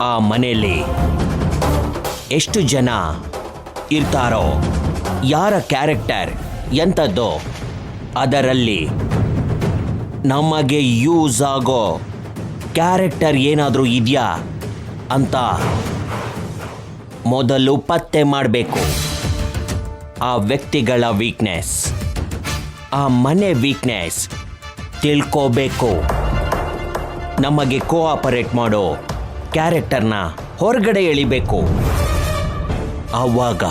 ಆ ಮನೆಯಲ್ಲಿ ಎಷ್ಟು ಜನ ಇರ್ತಾರೋ, ಯಾರ ಕ್ಯಾರೆಕ್ಟರ್ ಎಂಥದ್ದೋ, ಅದರಲ್ಲಿ ನಮಗೆ ಯೂಸ್ ಆಗೋ ಕ್ಯಾರೆಕ್ಟರ್ ಏನಾದರೂ ಇದೆಯಾ ಅಂತ ಮೊದಲು ಪತ್ತೆ ಮಾಡಬೇಕು. ಆ ವ್ಯಕ್ತಿಗಳ ವೀಕ್ನೆಸ್, ಆ ಮನೆ ವೀಕ್ನೆಸ್ ತಿಳ್ಕೋಬೇಕು. ನಮಗೆ ಕೋಆಪರೇಟ್ ಮಾಡೋ ಕ್ಯಾರೆಕ್ಟರ್ನ ಹೊರಗಡೆ ಎಳಿಬೇಕು. ಆವಾಗ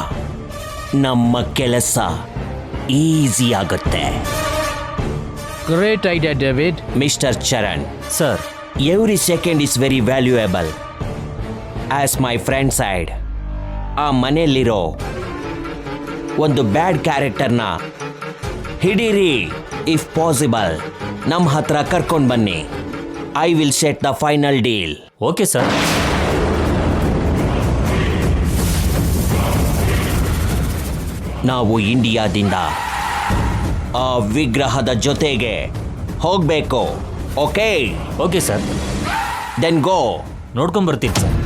ನಮ್ಮ ಕೆಲಸ ಈಸಿ ಆಗುತ್ತೆ. Great idea David. Mister Charan, sir, every second is very valuable. As my friend side, ಆ ಮನೆಯಲ್ಲಿರೋ ಒಂದು ಬ್ಯಾಡ್ ಕ್ಯಾರೆಕ್ಟರ್ನ ಹಿಡೀರಿ. ಇಫ್ ಪಾಸಿಬಲ್ ನಮ್ಮ ಹತ್ರ ಕರ್ಕೊಂಡು ಬನ್ನಿ. I will set the final deal. Okay sir. ನಾವು ಇಂಡಿಯಾದಿಂದ ಆ ವಿಗ್ರಹದ ಜೊತೆಗೆ ಹೋಗಬೇಕು. Okay? Okay sir. Then go. ನೋಡ್ಕೊಂಬರ್ತೀನಿ ಸರ್.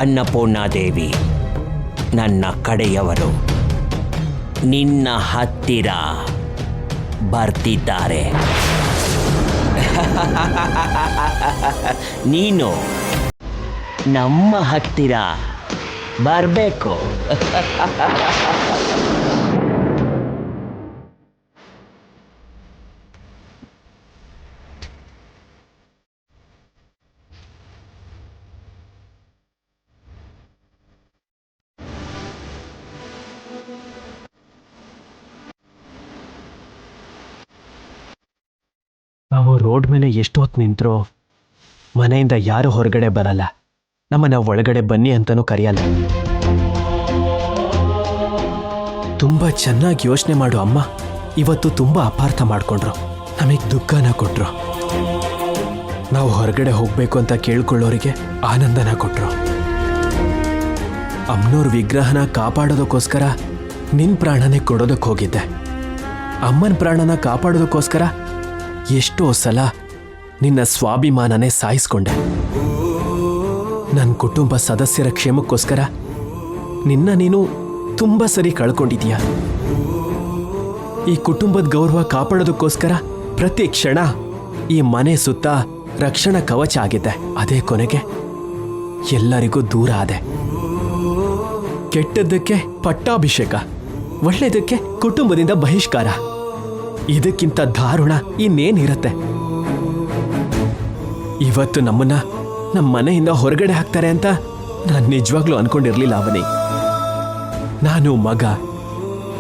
ಅನ್ನಪೂರ್ಣಾದೇವಿ ನನ್ನ ಕಡೆಯವರು ನಿನ್ನ ಹತ್ತಿರ ಬರ್ತಿದ್ದಾರೆ. ನೀನು ನಮ್ಮ ಹತ್ತಿರ ಬರಬೇಕು. ನಾವು ರೋಡ್ ಮೇಲೆ ಎಷ್ಟು ಹೊತ್ತು ನಿಂತರೂ ಮನೆಯಿಂದ ಯಾರು ಹೊರಗಡೆ ಬರಲ್ಲ. ನಮ್ಮನ್ನ ಒಳಗಡೆ ಬನ್ನಿ ಅಂತಲೂ ಕರೆಯಲ್ಲ. ತುಂಬ ಚೆನ್ನಾಗಿ ಯೋಚನೆ ಮಾಡು ಅಮ್ಮ. ಇವತ್ತು ತುಂಬ ಅಪಾರ್ಥ ಮಾಡಿಕೊಂಡ್ರು, ನಮಗೆ ದುಃಖನ ಕೊಟ್ಟರು. ನಾವು ಹೊರಗಡೆ ಹೋಗಬೇಕು ಅಂತ ಕೇಳ್ಕೊಳ್ಳೋರಿಗೆ ಆನಂದನ ಕೊಟ್ಟರು. ಅಮ್ಮನವ್ರ ವಿಗ್ರಹನ ಕಾಪಾಡೋದಕ್ಕೋಸ್ಕರ ನಿನ್ನ ಪ್ರಾಣನೇ ಕೊಡೋದಕ್ಕೆ ಹೋಗಿದ್ದೆ. ಅಮ್ಮನ ಪ್ರಾಣನ ಕಾಪಾಡೋದಕ್ಕೋಸ್ಕರ ಎಷ್ಟೋ ಸಲ ನಿನ್ನ ಸ್ವಾಭಿಮಾನನೇ ಸಾಯಿಸ್ಕೊಂಡೆ. ನನ್ನ ಕುಟುಂಬ ಸದಸ್ಯರ ಕ್ಷೇಮಕ್ಕೋಸ್ಕರ ನಿನ್ನ ನೀನು ತುಂಬ ಸರಿ ಕಳ್ಕೊಂಡಿದೀಯ. ಈ ಕುಟುಂಬದ ಗೌರವ ಕಾಪಾಡೋದಕ್ಕೋಸ್ಕರ ಪ್ರತಿ ಕ್ಷಣ ಈ ಮನೆ ಸುತ್ತ ರಕ್ಷಣಾ ಕವಚ ಆಗಿದ್ದೆ. ಅದೇ ಕೊನೆಗೆ ಎಲ್ಲರಿಗೂ ದೂರ ಆದೆ. ಕೆಟ್ಟದ್ದಕ್ಕೆ ಪಟ್ಟಾಭಿಷೇಕ, ಒಳ್ಳೆಯದಕ್ಕೆ ಕುಟುಂಬದಿಂದ ಬಹಿಷ್ಕಾರ. ಇದಕ್ಕಿಂತ ದಾರುಣ ಇನ್ನೇನಿರತ್ತೆ? ಇವತ್ತು ನಮ್ಮನ್ನ ನಮ್ಮ ಮನೆಯಿಂದ ಹೊರಗಡೆ ಹಾಕ್ತಾರೆ ಅಂತ ನಾನು ನಿಜವಾಗ್ಲೂ ಅನ್ಕೊಂಡಿರ್ಲಿಲ್ಲ ಅವನಿ. ನಾನು ಮಗ,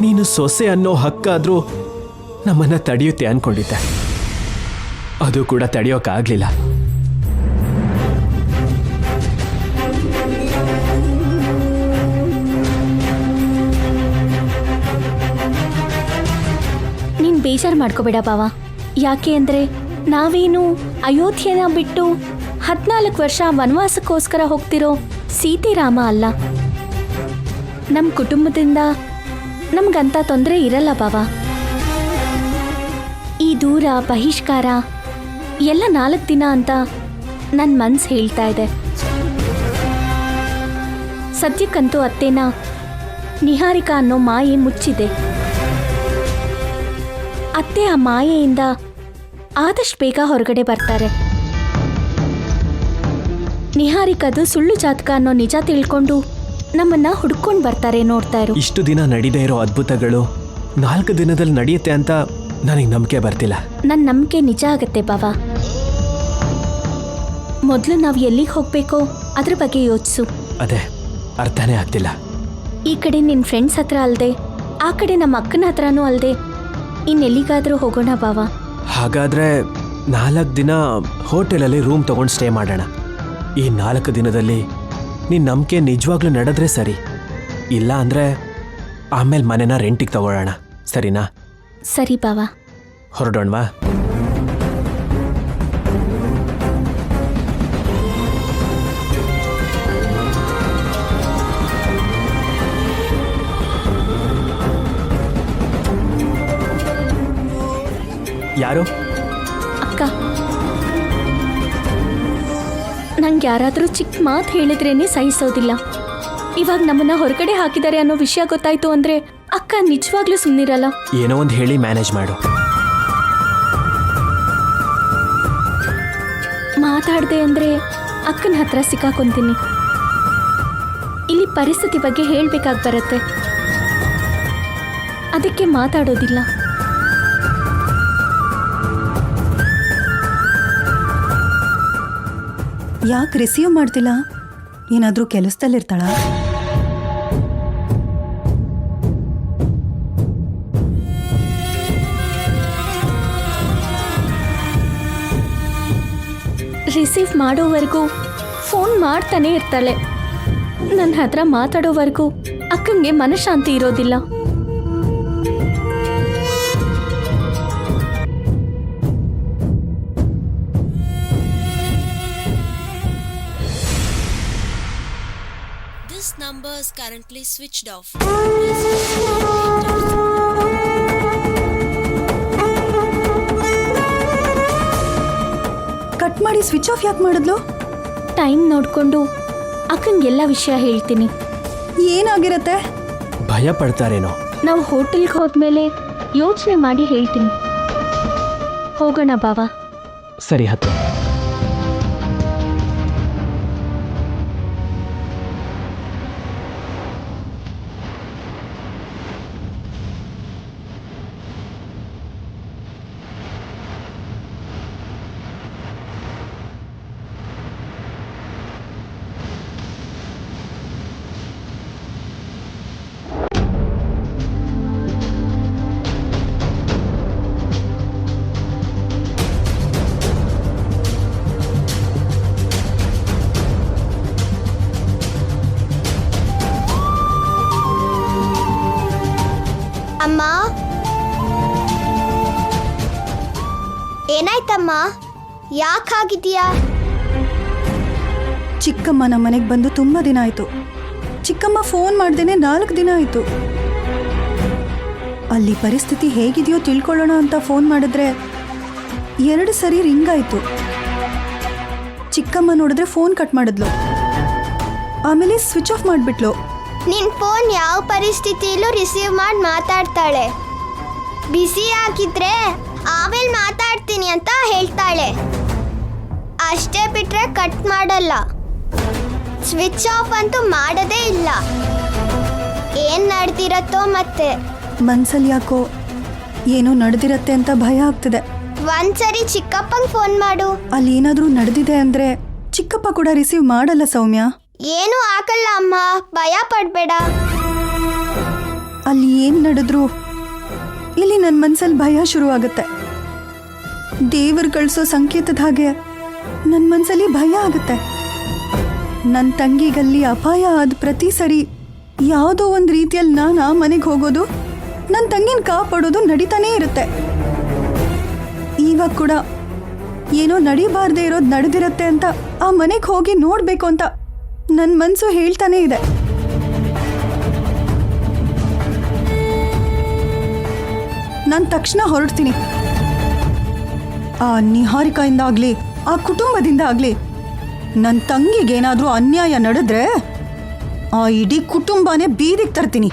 ನೀನು ಸೊಸೆ ಅನ್ನೋ ಹಕ್ಕಾದ್ರೂ ನಮ್ಮನ್ನ ತಡೆಯುತ್ತೆ ಅನ್ಕೊಂಡಿದ್ದೆ. ಅದು ಕೂಡ ತಡೆಯೋಕ್ಕಾಗ್ಲಿಲ್ಲ. ನೀನ್ ಬೇಜಾರು ಮಾಡ್ಕೋಬೇಡ ಬಾವ. ಯಾಕೆ ಅಂದ್ರೆ ನಾವೇನು ಅಯೋಧ್ಯೆನ ಬಿಟ್ಟು 14 ವರ್ಷ ವನವಾಸಕ್ಕೋಸ್ಕರ ಹೋಗ್ತಿರೋ ಸೀತೆರಾಮ ಅಲ್ಲ. ನಮ್ಮ ಕುಟುಂಬದಿಂದ ನಮ್ಗಂತ ತೊಂದರೆ ಇರಲ್ಲ ಬಾವ. ಈ ದೂರ ಬಹಿಷ್ಕಾರ ಎಲ್ಲ 4 ದಿನ ಅಂತ ನನ್ನ ಮನ್ಸು ಹೇಳ್ತಾ ಇದೆ. ಸದ್ಯಕ್ಕಂತೂ ಅತ್ತೇನ ನಿಹಾರಿಕಾ ಅನ್ನೋ ಮಾಯೆ ಮುಚ್ಚಿದೆ. ಅತ್ತೆ ಆ ಮಾಯೆಯಿಂದ ಆದಷ್ಟು ಬೇಗ ಹೊರಗಡೆ ಬರ್ತಾರೆ. ನಿಹಾರಿಕದು ಸುಳ್ಳು ಜಾತಕ ಅನ್ನೋ ನಿಜ ತಿಳ್ಕೊಂಡು ನಮ್ಮನ್ನ ಹುಡ್ಕೊಂಡು ಬರ್ತಾರೆ. ನೋಡ್ತಾ ಇರು. ಇಷ್ಟು ದಿನ ನಡೀದೇ ಇರೋ ಅದ್ಭುತಗಳು 4 ದಿನದಲ್ಲಿ ನಡೆಯುತ್ತೆ ಅಂತ ನನಗೆ ನಂಬಿಕೆ ಬರ್ತಿಲ್ಲ. ನನ್ನ ನಂಬಿಕೆ ನಿಜ ಆಗತ್ತೆ ಬಾವಾ. ಮೊದಲು ನಾವು ಎಲ್ಲಿಗೆ ಹೋಗ್ಬೇಕೋ ಅದ್ರ ಬಗ್ಗೆ ಯೋಚಿಸು. ಅದೇ ಅರ್ಥನೇ ಆಗ್ತಿಲ್ಲ. ಈ ಕಡೆ ನಿನ್ನ ಫ್ರೆಂಡ್ಸ್ ಹತ್ರ ಅಲ್ಲದೆ ಆ ಕಡೆ ನಮ್ಮ ಅಕ್ಕನ ಹತ್ರನೂ ಅಲ್ಲದೆ ಇನ್ನೆಲ್ಲಿಗಾದರೂ ಹೋಗೋಣ ಬಾವಾ. ಹಾಗಾದ್ರೆ 4 ದಿನ ಹೋಟೆಲಲ್ಲಿ ರೂಮ್ ತಗೊಂಡು ಸ್ಟೇ ಮಾಡೋಣ. ಈ 4 ದಿನದಲ್ಲಿ ನಿನ್ನ ನಂಬಿಕೆ ನಿಜವಾಗ್ಲೂ ನಡೆದ್ರೆ ಸರಿ. ಇಲ್ಲ ಅಂದ್ರೆ ಆಮೇಲೆ ಮನೆನ ರೆಂಟಿಗೆ ತಗೊಳ್ಳೋಣ. ಸರಿನಾ? ಸರಿ ಬಾವಾ. ಹೊರಡೋಣವಾ? ಯಾರು? ಅಕ್ಕ. ನಂಗೆ ಯಾರಾದರೂ ಚಿಕ್ಕ ಮಾತು ಹೇಳಿದ್ರೇನೆ ಸಹಿಸೋದಿಲ್ಲ. ಇವಾಗ ನಮ್ಮನ್ನ ಹೊರಗಡೆ ಹಾಕಿದ್ದಾರೆ ಅನ್ನೋ ವಿಷಯ ಗೊತ್ತಾಯ್ತು ಅಂದ್ರೆ ಅಕ್ಕ ನಿಜವಾಗ್ಲೂ ಸುಮ್ಮನಿರಲ್ಲ. ಏನೋ ಒಂದು ಹೇಳಿ ಮ್ಯಾನೇಜ್ ಮಾಡು. ಮಾತಾಡ್ದೆ ಅಂದ್ರೆ ಅಕ್ಕನ ಹತ್ರ ಸಿಕ್ಕಾಕೊಂತೀನಿ. ಇಲ್ಲಿ ಪರಿಸ್ಥಿತಿ ಬಗ್ಗೆ ಹೇಳ್ಬೇಕಾಗಿ ಬರುತ್ತೆ, ಅದಕ್ಕೆ ಮಾತಾಡೋದಿಲ್ಲ. ಯಾಕೆ ರಿಸೀವ್ ಮಾಡ್ತಿಲ್ಲ? ಏನಾದರೂ ಕೆಲಸದಲ್ಲಿರ್ತಾಳ? ರಿಸೀವ್ ಮಾಡೋವರೆಗೂ ಫೋನ್ ಮಾಡ್ತಾನೆ ಇರ್ತಾಳೆ. ನನ್ನ ಹತ್ರ ಮಾತಾಡೋವರೆಗೂ ಅಕ್ಕಂಗೆ ಮನಃಶಾಂತಿ ಇರೋದಿಲ್ಲ. This number is currently switched off. Cut ಮಾಡಿ ಸ್ವಿಚ್ ಆಫ್ ಯಾಕೆ ಮಾಡಿದ್ಲು? ಟೈಮ್ ನೋಡ್ಕೊಂಡು ಅಕ್ಕಂಗೆಲ್ಲ ವಿಷಯ ಹೇಳ್ತೀನಿ. ಏನಾಗಿರತ್ತೆ? ಭಯ ಪಡ್ತಾರೇನೋ. ನಾವು ಹೋಟೆಲ್ಗೆ ಹೋದ್ಮೇಲೆ ಯೋಚನೆ ಮಾಡಿ ಹೇಳ್ತೀನಿ. ಹೋಗೋಣ ಬಾವಾ. ಸರಿ, ಹತ್ತು. ಅಮ್ಮ, ಏನಾಯ್ತಮ್ಮ? ಯಾಕಾಗಿದೆಯಾ? ಚಿಕ್ಕಮ್ಮ ನಮ್ಮ ಮನೆಗೆ ಬಂದು ತುಂಬ ದಿನ ಆಯಿತು. ಚಿಕ್ಕಮ್ಮ ಫೋನ್ ಮಾಡ್ದೇನೆ 4 ದಿನ ಆಯಿತು. ಅಲ್ಲಿ ಪರಿಸ್ಥಿತಿ ಹೇಗಿದೆಯೋ ತಿಳ್ಕೊಳ್ಳೋಣ ಅಂತ ಫೋನ್ ಮಾಡಿದ್ರೆ 2 ಸರಿ ರಿಂಗ್ ಆಯಿತು. ಚಿಕ್ಕಮ್ಮ ನೋಡಿದ್ರೆ ಫೋನ್ ಕಟ್ ಮಾಡಿದ್ಲು, ಆಮೇಲೆ ಸ್ವಿಚ್ ಆಫ್ ಮಾಡಿಬಿಟ್ಲು. ನಿನ್ ಫೋನ್ ಯಾವ ಪರಿಸ್ಥಿತಿಲೂ ರಿಸೀವ್ ಮಾಡಿ ಮಾತಾಡ್ತಾಳೆ. ಬಿಸಿ ಆಗಿದ್ರೆ ಆಮೇಲೆ ಮಾತಾಡ್ತೀನಿ ಅಂತ ಹೇಳ್ತಾಳೆ. ಅಷ್ಟೇ ಬಿಟ್ರೆ ಕಟ್ ಮಾಡಲ್ಲ. ಸ್ವಿಚ್ ಆಫ್ ಅಂತೂ ಮಾಡೋದೇ ಇಲ್ಲ. ಏನ್ ನಡೆದಿರತ್ತೋ ಮತ್ತೆ. ಮನ್ಸಲ್ಲಿ ಯಾಕೋ ಏನೋ ನಡೆದಿರತ್ತೆ ಅಂತ ಭಯ ಆಗ್ತಿದೆ. ಒಂದ್ಸರಿ ಚಿಕ್ಕಪ್ಪಂಗೆ ಫೋನ್ ಮಾಡು. ಅಲ್ಲಿ ಏನಾದರೂ ನಡೆದಿದೆ ಅಂದರೆ ಚಿಕ್ಕಪ್ಪ ಕೂಡ ರಿಸೀವ್ ಮಾಡಲ್ಲ ಸೌಮ್ಯ. ಏನೂ ಆಗಲ್ಲ ಅಮ್ಮ, ಭಯ ಪಡಬೇಡ. ಅಲ್ಲಿ ಏನು ನಡೆದ್ರು ಇಲ್ಲಿ ನನ್ನ ಮನಸ್ಸಲ್ಲಿ ಭಯ ಶುರುವಾಗುತ್ತೆ. ದೇವರು ಕಳಿಸೋ ಸಂಕೇತದ ಹಾಗೆ ನನ್ನ ಮನಸ್ಸಲ್ಲಿ ಭಯ ಆಗುತ್ತೆ. ನನ್ನ ತಂಗಿಗಲ್ಲಿ ಅಪಾಯ ಆದ ಪ್ರತಿ ಸರಿ ಯಾವುದೋ ಒಂದು ರೀತಿಯಲ್ಲಿ ನಾನು ಆ ಮನೆಗೆ ಹೋಗೋದು, ನನ್ನ ತಂಗಿನ ಕಾಪಾಡೋದು ನಡೀತಾನೇ ಇರುತ್ತೆ. ಇವಾಗ ಕೂಡ ಏನೋ ನಡಿಬಾರ್ದೇ ಇರೋದು ನಡೆದಿರುತ್ತೆ ಅಂತ ಆ ಮನೆಗೆ ಹೋಗಿ ನೋಡಬೇಕು ಅಂತ ನನ್ನ ಮನಸ್ಸು ಹೇಳ್ತಾನೇ ಇದೆ. ನಾನು ತಕ್ಷಣ ಹೊರಡ್ತೀನಿ. ಆ ನಿಹಾರಿಕೆಯಿಂದ ಆಗಲಿ ಆ ಕುಟುಂಬದಿಂದ ಆಗಲಿ ನನ್ನ ತಂಗಿಗೇನಾದರೂ ಅನ್ಯಾಯ ನಡೆದ್ರೆ ಆ ಇಡೀ ಕುಟುಂಬನೇ ಬೀದಿಗೆ ತರ್ತೀನಿ.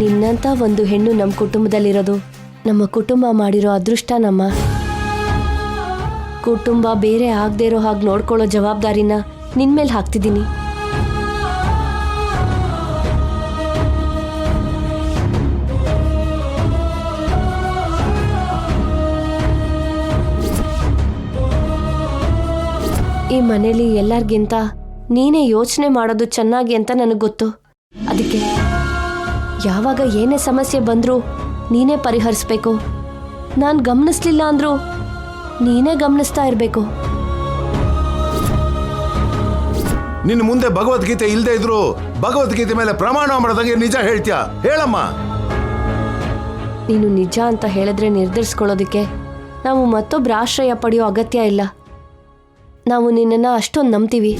ನಿನ್ನಂತ ಒಂದು ಹೆಣ್ಣು ನಮ್ಮ ಕುಟುಂಬದಲ್ಲಿರೋದು ನಮ್ಮ ಕುಟುಂಬ ಮಾಡಿರೋ ಅದೃಷ್ಟ. ನಮ್ಮ ಕುಟುಂಬ ಬೇರೆ ಆಗದೆ ಇರೋ ಹಾಗೆ ನೋಡ್ಕೊಳ್ಳೋ ಜವಾಬ್ದಾರಿನ ನಿನ್ಮೇಲೆ ಹಾಕ್ತಿದ್ದೀನಿ. ಈ ಮನೇಲಿ ಎಲ್ಲರಿಗಿಂತ ನೀನೇ ಯೋಚನೆ ಮಾಡೋದು ಚೆನ್ನಾಗಿ ಅಂತ ನನಗೆ ಗೊತ್ತು. ಅದಕ್ಕೆ ಯಾವಾಗ ಏನೇ ಸಮಸ್ಯೆ ಬಂದರೂ ನೀನೇ ಪರಿಹರಿಸ್ಬೇಕು. ನಾನು ಗಮನಿಸ್ಲಿಲ್ಲ ಅಂದರೂ ನೀನೇ ಗಮನಿಸ್ತಾ ಇರಬೇಕು. ನಿನ್ನ ಮುಂದೆ ಭಗವದ್ಗೀತೆ ಇಲ್ಲದೆ ಇದ್ರು ಭಗವದ್ಗೀತೆ ಮೇಲೆ ಪ್ರಮಾಣ ಮಾಡೋದಂಗೆ ನಿಜ ಹೇಳ್ತೀಯ? ಹೇಳಮ್ಮ. ನೀನು ನಿಜ ಅಂತ ಹೇಳಿದ್ರೆ ನಿರ್ಧರಿಸ್ಕೊಳ್ಳೋದಕ್ಕೆ ನಾವು ಮತ್ತೊಬ್ಬರ ಆಶ್ರಯ ಪಡೆಯೋ ಅಗತ್ಯ ಇಲ್ಲ. ನಾವು ನಿನ್ನನ್ನು ಅಷ್ಟೊಂದು ನಂಬ್ತೀವಿ.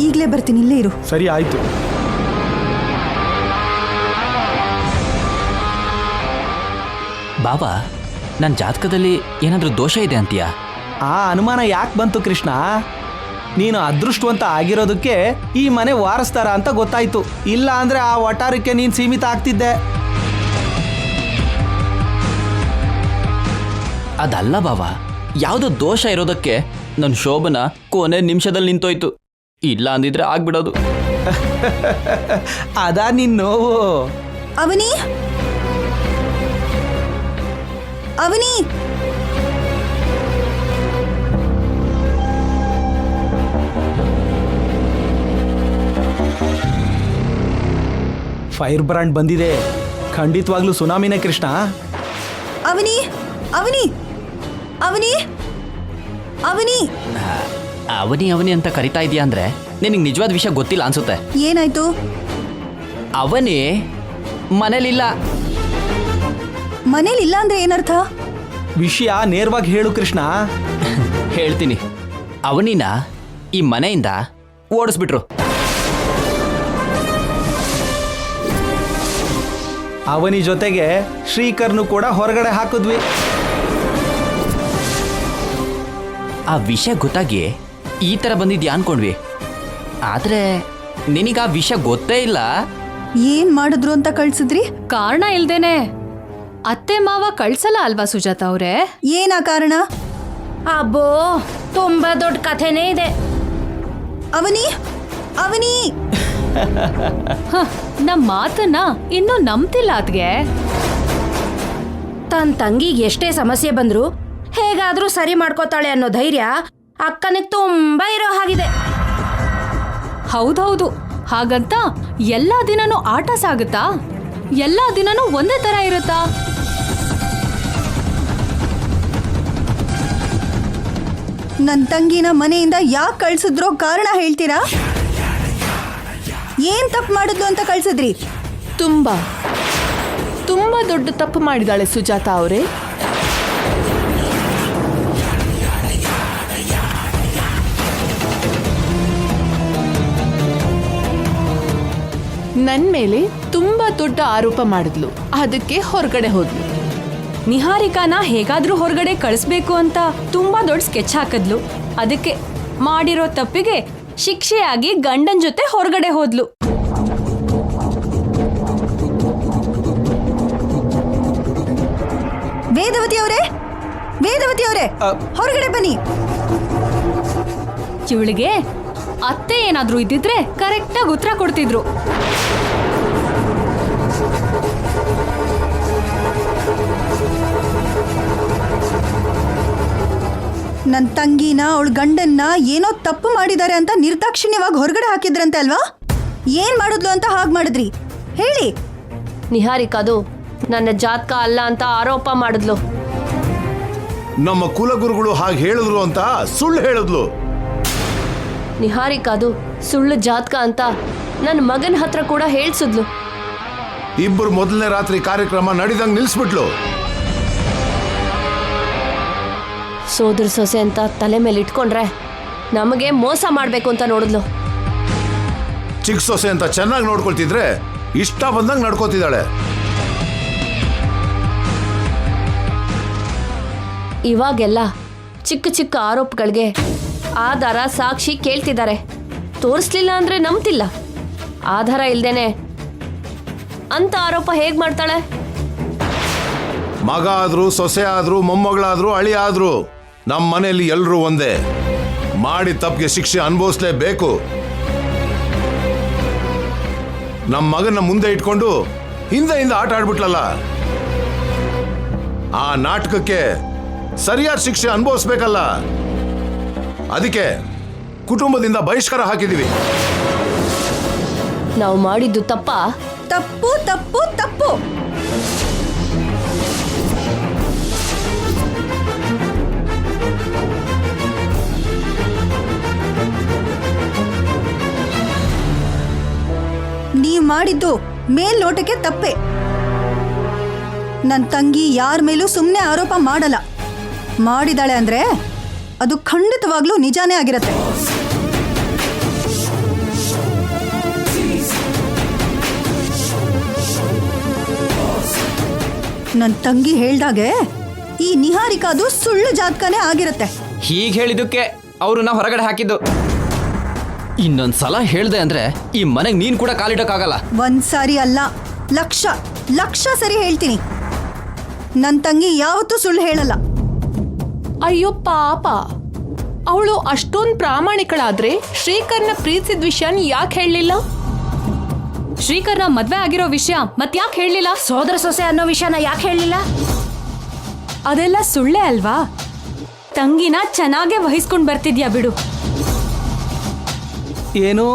ಈಗಲೇ ಬರ್ತೀನಿ, ಇಲ್ಲೇ ಇರು. ಸರಿ ಆಯ್ತು. ಬಾಬಾ, ನನ್ನ ಜಾತಕದಲ್ಲಿ ಏನಾದರೂ ದೋಷ ಇದೆ ಅಂತೀಯಾ? ಆ ಅನುಮಾನ ಯಾಕೆ ಬಂತು ಕೃಷ್ಣ? ನೀನು ಅದೃಷ್ಟವಂತ ಆಗಿರೋದಕ್ಕೆ ಈ ಮನೆ ವಾರಸ್ತಾರ ಅಂತ ಗೊತ್ತಾಯ್ತು. ಇಲ್ಲ ಅಂದ್ರೆ ಆ ವಟಾರಕ್ಕೆ ನೀನು ಸೀಮಿತ ಆಗ್ತಿದ್ದೆ. ಅದಲ್ಲ ಬಾಬಾ, ಯಾವುದೋ ದೋಷ ಇರೋದಕ್ಕೆ ನನ್ನ ಶೋಭನ ಕೊನೆ ನಿಮಿಷದಲ್ಲಿ ನಿಂತೋಯ್ತು. ಇಲ್ಲ ಅಂದಿದ್ರೆ ಆಗ್ಬಿಡೋದು. ಅದಾ ನಿನ್ನ ನೋವು. ಅವನಿ, ಅವನಿ, ಫೈರ್ ಬ್ರ್ಯಾಂಡ್ ಬಂದಿದೆ. ಖಂಡಿತವಾಗ್ಲೂ ಸುನಾಮಿನೇ ಕೃಷ್ಣ. ಅವನಿ, ಅವನಿ, ಅವನಿ, ಅವನಿ. ಅವನಿ ಅವನಿ ಅಂತ ಕರಿತಾ ಇದೀಯ ಅಂದ್ರೆ ನಿನಗೆ ನಿಜವಾದ ವಿಷಯ ಗೊತ್ತಿಲ್ಲ ಅನ್ಸುತ್ತೆ. ಏನಾಯ್ತು? ಅವನಿ ಮನೇಲಿಲ್ಲ. ಮನೇಲಿಲ್ಲ ಅಂದ್ರೆ ಏನರ್ಥ? ವಿಷಯ ನೇರವಾಗಿ ಹೇಳು ಕೃಷ್ಣ. ಹೇಳ್ತೀನಿ. ಅವನಿನ ಈ ಮನೆಯಿಂದ ಓಡಿಸ್ಬಿಟ್ರು. ಅವನಿ ಜೊತೆಗೆ ಶ್ರೀಕರ್ನು ಕೂಡ ಹೊರಗಡೆ ಹಾಕಿದ್ವಿ. ಆ ವಿಷಯ ಗೊತ್ತಾಗಿ ಈ ಥರ ಬಂದಿದ್ಯಾ ಅನ್ಕೊಂಡ್ವಿ. ಆದರೆ ನಿನಗೆ ಆ ವಿಷಯ ಗೊತ್ತೇ ಇಲ್ಲ. ಏನ್ ಮಾಡಿದ್ರು ಅಂತ ಕಳ್ಸಿದ್ರಿ? ಕಾರಣ ಇಲ್ದೇನೆ ಅತ್ತೆ ಮಾವ ಕಳ್ಸಲ್ಲ ಅಲ್ವಾ ಸುಜಾತ ಅವ್ರೆ? ಏನಾ ಕಾರಣ? ಅಬ್ಬೋ, ತುಂಬಾ ದೊಡ್ಡ ಕಥೆನೇ ಇದೆ. ಅವನಿ, ಅವನಿ. ನಮ್ ಮಾತನ್ನ ಇನ್ನೂ ನಂಬ್ತಿಲ್ಲ ಅದ್ಗೆ. ತನ್ ತಂಗಿಗೆ ಎಷ್ಟೇ ಸಮಸ್ಯೆ ಬಂದ್ರು ಹೇಗಾದ್ರೂ ಸರಿ ಮಾಡ್ಕೋತಾಳೆ ಅನ್ನೋ ಧೈರ್ಯ ಅಕ್ಕನಿಗೆ ತುಂಬಾ ಇರೋ ಹಾಗಿದೆ. ಹೌದೌದು, ಹಾಗಂತ ಎಲ್ಲಾ ದಿನನೂ ಆಟ ಸಾಗುತ್ತಾ? ಎಲ್ಲಾ ದಿನನೂ ಒಂದೇ ತರ ಇರುತ್ತಾ? ನನ್ ತಂಗಿನ ಮನೆಯಿಂದ ಯಾಕೆ ಕಳ್ಸಿದ್ರೋ ಕಾರಣ ಹೇಳ್ತೀರಾ? ಏನ್ ತಪ್ಪು ಮಾಡಿದ್ಲು ಅಂತ ಕಳ್ಸಿದ್ರಿ? ತುಂಬಾ ದೊಡ್ಡ ತಪ್ಪು ಮಾಡಿದಾಳೆ ಸುಜಾತ ಅವರೇ. ನನ್ ಮೇಲೆ ತುಂಬಾ ದೊಡ್ಡ ಆರೋಪ ಮಾಡಿದ್ಲು. ಅದಕ್ಕೆ ಹೊರಗಡೆ ಹೋದ್ಲು. ನಿಹಾರಿಕಾನ ಹೇಗಾದ್ರೂ ಹೊರಗಡೆ ಕಳಿಸ್ಬೇಕು ಅಂತ ತುಂಬಾ ದೊಡ್ಡ ಸ್ಕೆಚ್ ಹಾಕಿದ್ಲು. ಅದಕ್ಕೆ ಮಾಡಿರೋ ತಪ್ಪಿಗೆ ಶಿಕ್ಷೆಯಾಗಿ ಗಂಡನ್ ಜೊತೆ ಹೊರಗಡೆ ಹೋದ್ಲು. ವೇದವತಿ ಅವರೇ, ವೇದವತಿ ಅವರೇ, ಹೊರಗಡೆ ಬನ್ನಿ. ಇವಳಿಗೆ ಅತ್ತೆ ಏನಾದ್ರೂ ಇದ್ದಿದ್ರೆ ಕರೆಕ್ಟಾಗಿ ಉತ್ತರ ಕೊಡ್ತಿದ್ರು. ನನ್ ತಂಗಿನ ಅವಳ ಗಂಡನ್ನ ಏನೋ ತಪ್ಪು ಮಾಡಿದ್ದಾರೆ ಅಂತ ನಿರ್ದಾಕ್ಷಿಣ್ಯವಾಗಿ ಹೊರಗಡೆ ಹಾಕಿದ್ರಂತೆ ಅಲ್ವಾ? ಏನ್ ಮಾಡಿದ್ಲು ಅಂತ ಹಾಗೆ ಮಾಡಿದ್ರಿ ಹೇಳಿ. ನಿಹಾರಿಕಾದು ನನ್ನ ಜಾತಕ ಅಲ್ಲ ಅಂತ ಆರೋಪ ಮಾಡಿದ್ಲು. ನಮ್ಮ ಕುಲಗುರುಗಳು ಹಾಗೆ ಹೇಳಿದ್ರು ಅಂತ ಸುಳ್ಳು ಹೇಳಿದ್ಲು. ನಿಹಾರಿಕಾದು ಸುಳ್ಳು ಜಾತಕ ಅಂತ ನನ್ನ ಮಗನ ಹತ್ರ ಕೂಡ ಹೇಳ್ಸಿದ್ಲು. ಇಬ್ಬರು ಮೊದಲನೇ ರಾತ್ರಿ ಕಾರ್ಯಕ್ರಮ ನಡೆದಂಗೆ ನಿಲ್ಸ್ಬಿಟ್ಲು. ಸೋದರ ಸೊಸೆ ಅಂತ ತಲೆ ಮೇಲೆ ಇಟ್ಕೊಂಡ್ರೆ ನಮಗೆ ಮೋಸ ಮಾಡಬೇಕು ಅಂತ ನೋಡಿದ್ಲು. ಚಿಕ್ಕ ಸೊಸೆ ಅಂತ ಚೆನ್ನಾಗಿ ನೋಡ್ಕೊಳ್ತಿದ್ರೆ ಇಷ್ಟ ಬಂದಂಗೆ ನಡ್ಕೋತಿದ್ದಾಳೆ. ಇವಾಗೆಲ್ಲ ಚಿಕ್ಕ ಚಿಕ್ಕ ಆರೋಪಗಳಿಗೆ ಆಧಾರ ಸಾಕ್ಷಿ ಕೇಳ್ತಿದ್ದಾರೆ. ತೋರಿಸ್ಲಿಲ್ಲ ಅಂದ್ರೆ ನಂಬ್ತಿಲ್ಲ. ಆಧಾರ ಇಲ್ದೇನೆ ಅಂತ ಆರೋಪ ಹೇಗ್ ಮಾಡ್ತಾಳೆ? ಮಗ ಆದ್ರೂ ಸೊಸೆ ಆದ್ರೂ ಮೊಮ್ಮಗಳಾದ್ರೂ ಅಳಿ ಆದ್ರೂ ನಮ್ಮ ಮನೆಯಲ್ಲಿ ಎಲ್ಲರೂ ಒಂದೇ. ಮಾಡಿ ತಪ್ಪಿಗೆ ಶಿಕ್ಷೆ ಅನುಭವಿಸ್ಲೇಬೇಕು. ನಮ್ಮ ಮಗನ ಮುಂದೆ ಇಟ್ಕೊಂಡು ಹಿಂದೆ ಆಟ ಆಡ್ಬಿಟ್ಲಲ್ಲ, ಆ ನಾಟಕಕ್ಕೆ ಸರಿಯಾದ ಶಿಕ್ಷೆ ಅನುಭವಿಸ್ಬೇಕಲ್ಲ. ಅದಕ್ಕೆ ಕುಟುಂಬದಿಂದ ಬಹಿಷ್ಕಾರ ಹಾಕಿದೀವಿ. ನಾವು ಮಾಡಿದ್ದು ತಪ್ಪಾ? ತಪ್ಪು ತಪ್ಪು ತಪ್ಪು. ನೀವ್ ಮಾಡಿದ್ದು ಮೇಲ್ನೋಟಕ್ಕೆ ತಪ್ಪೆ. ನನ್ ತಂಗಿ ಯಾರ ಮೇಲೂ ಸುಮ್ಮನೆ ಆರೋಪ ಮಾಡಲ್ಲ. ಮಾಡಿದಾಳೆ ಅಂದ್ರೆ ಅದು ಖಂಡಿತವಾಗ್ಲೂ ನಿಜಾನೇ ಆಗಿರತ್ತೆ. ನನ್ ತಂಗಿ ಹೇಳ್ದಾಗೆ ಈ ನಿಹಾರಿಕಾದು ಸುಳ್ಳು ಜಾತಕನೇ ಆಗಿರತ್ತೆ. ಹೀಗೆ ಹೇಳಿದ್ದಕ್ಕೆ ಅವ್ರನ್ನ ಹೊರಗಡೆ ಹಾಕಿದ್ದು. ಇನ್ನೊಂದ್ಸಲ ಹೇಳ್ದೆ ಅಂದ್ರೆ ಈ ಮನೆಗೆ ನೀನ್ ಕೂಡ ಕಾಲಿಡಕ್ಕಾಗಲ್ಲ. ಒಂದ್ಸಾರಿ ಅಲ್ಲ, ಲಕ್ಷ ಲಕ್ಷ ಸರಿ ಹೇಳ್ತೀನಿ. ನನ್ ತಂಗಿ ಯಾವತ್ತೂ ಸುಳ್ಳು ಹೇಳಲ್ಲ. ಅಯ್ಯೋ ಪಾಪ, ಅವಳು ಅಷ್ಟೊಂದು ಪ್ರಾಮಾಣಿಕಳಾದ್ರೆ ಶ್ರೀಕರ್ನ ಪ್ರೀತಿಸಿದ ವಿಷಯನ ಯಾಕೆ ಹೇಳಲಿಲ್ಲ? ಶ್ರೀಕರ್ನ ಮದ್ವೆ ಆಗಿರೋ ವಿಷಯ ಮತ್ಯಾಕೆ ಹೇಳಲಿಲ್ಲ? ಸೋದರ ಸೊಸೆ ಅನ್ನೋ ವಿಷಯನ ಯಾಕೆ ಹೇಳಲಿಲ್ಲ? ಅದೆಲ್ಲ ಸುಳ್ಳೇ ಅಲ್ವಾ? ತಂಗಿನ ಚೆನ್ನಾಗೇ ವಹಿಸ್ಕೊಂಡ್ ಬರ್ತಿದ್ಯಾ ಬಿಡು. ಏನು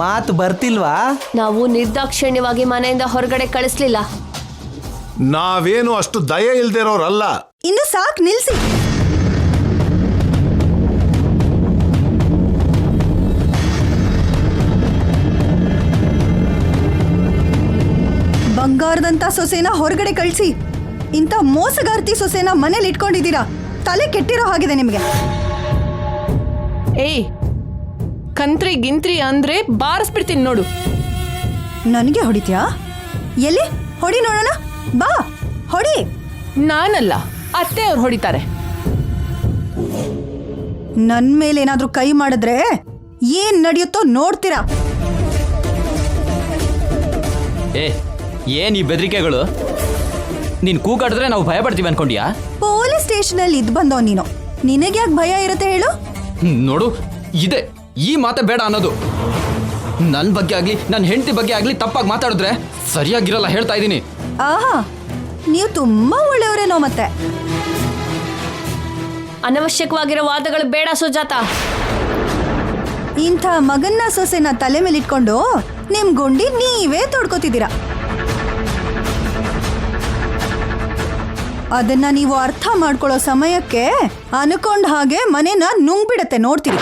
ಮಾತು ಬರ್ತಿಲ್ವಾ? ನಾವು ನಿರ್ದಾಕ್ಷಿಣ್ಯವಾಗಿ ಮನೆಯಿಂದ ಹೊರಗಡೆ ಕಳಿಸ್ಲಿಲ್ಲ. ನಾವೇನು ಅಷ್ಟು ದಯೆ ಇಲ್ದಿರೋರಲ್ಲ. ಇನ್ನು ಸಾಕ್, ನಿಲ್ಸಿ. ಬಂಗಾರದಂತ ಸೊಸೆನ ಹೊರಗಡೆ ಕಳಿಸಿ ಇಂಥ ಮೋಸಗಾರ್ತಿ ಸೊಸೆನ ಮನೇಲಿ ಇಟ್ಕೊಂಡಿದ್ದೀರಾ. ತಲೆ ಕೆಟ್ಟಿರೋ ಹಾಗಿದೆ ನಿಮ್ಗೆ. ಏಯ್, ಕಂತ್ರಿ ಗಿಂತ್ರಿ ಅಂದ್ರೆ ಬಾರಿಸ್ಬಿಡ್ತೀನಿ ನೋಡು. ನನಗೆ ಹೊಡಿತ್ಯಾ? ಎಲ್ಲಿ ಹೊಡಿ ನೋಡೋಣ, ಬಾ ಹೊಡಿ. ನಾನಲ್ಲ, ಅತ್ತೆ ಅವ್ರು ಹೊಡಿತಾರೆ. ನನ್ ಮೇಲೆ ಏನಾದ್ರೂ ಕೈ ಮಾಡಿದ್ರೆ ಏನ್ ನಡೆಯುತ್ತೋ ನೋಡ್ತೀರಾ. ಏನ್ ಈ ಬೆದರಿಕೆಗಳು? ನೀನ್ ಕೂಗಾಡಿದ್ರೆ ನಾವು ಭಯ ಪಡ್ತೀವಿ ಅನ್ಕೊಂಡ್ಯಾ? ಪೊಲೀಸ್ ಸ್ಟೇಷನ್ ಅಲ್ಲಿ ಇದ್ ಬಂದೋ ನೀನು. ನಿನಗೆ ಯಾಕೆ ಭಯ ಇರುತ್ತೆ ಹೇಳು? ನೋಡು, ಇದೆ ಈ ಮಾತೆ ಬೇಡ ಅನ್ನೋದು. ನನ್ನ ಬಗ್ಗೆ ಆಗ್ಲಿ ನನ್ನ ಹೆಂಡತಿ ಬಗ್ಗೆ ಆಗ್ಲಿ ತಪ್ಪಾಗಿ ಮಾತಾಡಿದ್ರೆ ಸರಿಯಾಗಿರಲ್ಲ, ಹೇಳ್ತಾ ಇದ್ದೀನಿ. ಆಹಾ, ನೀವು ತುಂಬಾ ಒಳ್ಳೆಯವರೇನೋ. ಮತ್ತೆ ಅನವಶ್ಯಕವಾಗಿರೋ ವಾದಗಳು ಬೇಡ ಸುಜಾತ. ಇಂಥ ಮಗನ್ನ ಸೊಸೆನ ತಲೆ ಮೇಲೆ ಇಟ್ಕೊಂಡು ನಿಮ್ ಗುಂಡಿ ನೀವೇ ತೋಡ್ಕೋತಿದ್ದೀರಾ. ಅದನ್ನ ನೀವು ಅರ್ಥ ಮಾಡ್ಕೊಳ್ಳೋ ಸಮಯಕ್ಕೆ ಅನ್ಕೊಂಡ್ ಹಾಗೆ ಮನೆನ ನುಂಗ್ಬಿಡತ್ತೆ, ನೋಡ್ತೀರಿ.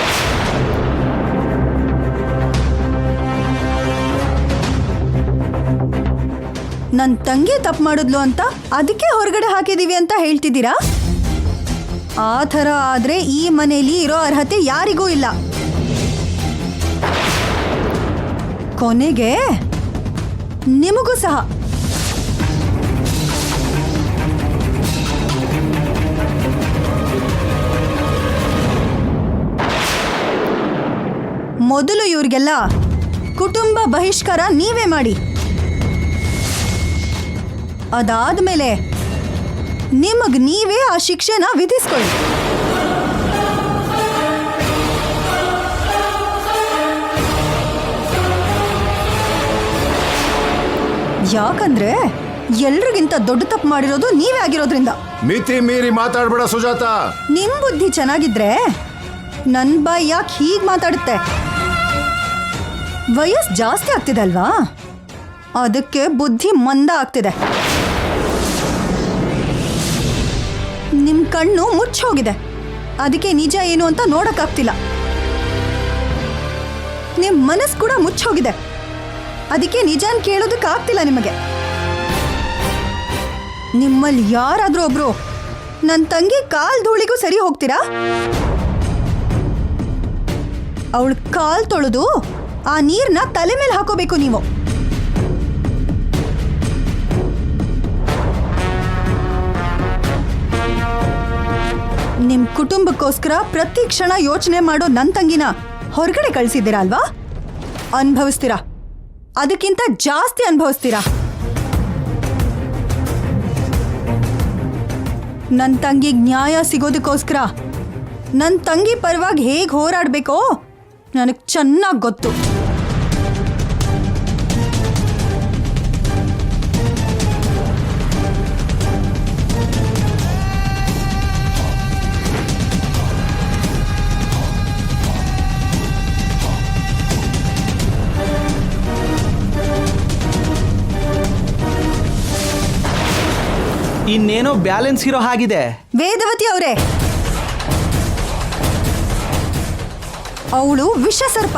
ನನ್ ತಂಗಿ ತಪ್ಪು ಮಾಡಿದ್ಲು ಅಂತ ಅದಕ್ಕೆ ಹೊರಗಡೆ ಹಾಕಿದೀವಿ ಅಂತ ಹೇಳ್ತಿದ್ದೀರಾ? ಆ ಥರ ಆದ್ರೆ ಈ ಮನೆಯಲ್ಲಿ ಇರೋ ಅರ್ಹತೆ ಯಾರಿಗೂ ಇಲ್ಲ. ಕೊನೆಗೆ ನಿಮಗೂ ಸಹ. ಮೊದಲು ಇವ್ರಿಗೆಲ್ಲ ಕುಟುಂಬ ಬಹಿಷ್ಕಾರ ನೀವೇ ಮಾಡಿ. ಅದಾದ್ಮೇಲೆ ನಿಮಗ್ ನೀವೇ ಆ ಶಿಕ್ಷೆನ ವಿಧಿಸ್ಕೊಳ್ಳಿ. ಯಾಕಂದ್ರೆ ಎಲ್ರಿಗಿಂತ ದೊಡ್ಡ ತಪ್ಪು ಮಾಡಿರೋದು ನೀವೇ ಆಗಿರೋದ್ರಿಂದ. ಮಿತಿ ಮೀರಿ ಮಾತಾಡ್ಬೇಡ ಸುಜಾತ. ನಿಮ್ ಬುದ್ಧಿ ಚೆನ್ನಾಗಿದ್ರೆ ನನ್ ಬಾಯಿ ಯಾಕೆ ಹೀಗ್ ಮಾತಾಡುತ್ತೆ? ವಯಸ್ಸು ಜಾಸ್ತಿ ಆಗ್ತಿದೆ ಅಲ್ವಾ, ಅದಕ್ಕೆ ಬುದ್ಧಿ ಮಂದ ಆಗ್ತಿದೆ. ನಿಮ್ ಕಣ್ಣು ಮುಚ್ಚೋಗಿದೆ, ಅದಕ್ಕೆ ನಿಜ ಏನು ಅಂತ ನೋಡಕ್ಕಾಗ್ತಿಲ್ಲ. ನಿಮ್ ಮನಸ್ಸು ಕೂಡ ಮುಚ್ಚೋಗಿದೆ, ಅದಕ್ಕೆ ನಿಜಾನ್ ಕೇಳೋದಕ್ಕಾಗ್ತಿಲ್ಲ ನಿಮಗೆ. ನಿಮ್ಮಲ್ಲಿ ಯಾರಾದ್ರೂ ಒಬ್ರು ನನ್ನ ತಂಗಿ ಕಾಲ್ ಧೂಳಿಗೂ ಸರಿ ಹೋಗ್ತೀರಾ? ಅವಳ ಕಾಲ್ ತೊಳೆದು ಆ ನೀರ್ನ ತಲೆ ಮೇಲೆ ಹಾಕೋಬೇಕು ನೀವು. ನಿಮ್ ಕುಟುಂಬಕ್ಕೋಸ್ಕರ ಪ್ರತಿ ಕ್ಷಣ ಯೋಚನೆ ಮಾಡೋ ನನ್ನ ತಂಗಿನ ಹೊರಗಡೆ ಕಳಿಸಿದ್ದೀರಾ ಅಲ್ವಾ? ಅನುಭವಿಸ್ತೀರಾ, ಅದಕ್ಕಿಂತ ಜಾಸ್ತಿ ಅನುಭವಿಸ್ತೀರಾ. ನನ್ನ ತಂಗಿಗೆ ನ್ಯಾಯ ಸಿಗೋದಕ್ಕೋಸ್ಕರ ನನ್ನ ತಂಗಿ ಪರವಾಗಿ ಹೇಗೆ ಹೋರಾಡಬೇಕೋ ನನಗೆ ಚೆನ್ನಾಗಿ ಗೊತ್ತು. ಇನ್ನೇನೋ ಬ್ಯಾಲೆನ್ಸ್ ಇರೋ ಹಾಗಿದೆ. ವೇದವತಿ ಅವರೇ, ಅವಳು ವಿಷ ಸರ್ಪ.